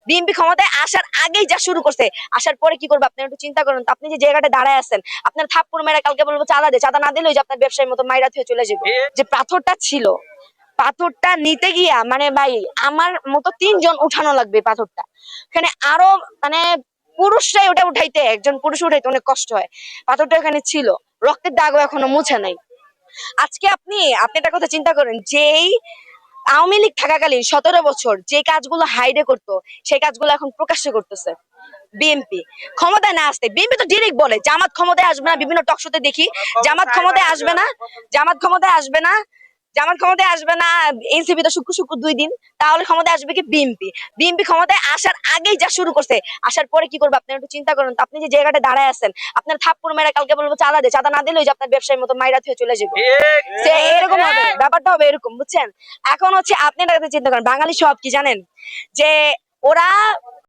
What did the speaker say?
BNP ক্ষমতায় আসার আগেই যা শুরু করছে, আসার পরে কি করবে আপনি একটু চিন্তা করুন তো। আপনি যে জায়গাটা দাঁড়ায় আছেন, আপনার থাপ্পড় মেরে কালকে বলবো চাঁদা দে, চাঁদা না দিলে যে আপনার ব্যবসায়ীর মতো মাইরা থুয়ে চলে যাবে। যে পাথরটা ছিল, পাথরটা নিতে গিয়া মানে ভাই আমার মতো 3 জন উঠানো লাগবে পাথরটা। এখানে আরো মানে পুরুষরাই ওটা উঠাইতে, একজন পুরুষ উঠাইতে অনেক কষ্ট হয়। পাথরটা এখানে ছিল, রক্তের দাগও এখনো মুছে নাই। আজকে আপনি আপনি একটা কথা চিন্তা করেন, যেই আওয়ামী লীগ থাকাকালীন 17 বছর যে কাজগুলো হাইডে করতো, সেই কাজগুলো এখন প্রকাশ্যে করতেছে বিএনপি। ক্ষমতায় না আসতে বিএনপি তো ডিরেক্ট বলে জামাত ক্ষমতায় আসবে না, বিভিন্ন টকশোতে দেখি জামাত ক্ষমতায় আসবে না, জামাত ক্ষমতায় আসবে না, জামাত ক্ষমতায় আসবে না। এনসিপি তো শুক্র শুক্র 2 দিন, তাহলে ক্ষমতায় আসবে কি বিএনপি। বিএনপি ক্ষমতায় আসার আগেই যা শুরু করছে, আসার পরে কি করবে আপনি একটু চিন্তা করুন তো। আপনি যে জায়গাটা দাঁড়ায় আছেন, আপনার থাপ্পড় মেরে কালকে বলবো চাঁদা দে, চাঁদা না দিলে যে আপনার ব্যবসায়ীর মতো মাইরা থুয়ে চলে যাবে। এরকম হবে, ব্যাপারটা হবে এরকম, বুঝছেন। এখন হচ্ছে আপনি একটা কথা চিন্তা করেন, বাঙালি সব কি জানেন, যে ওরা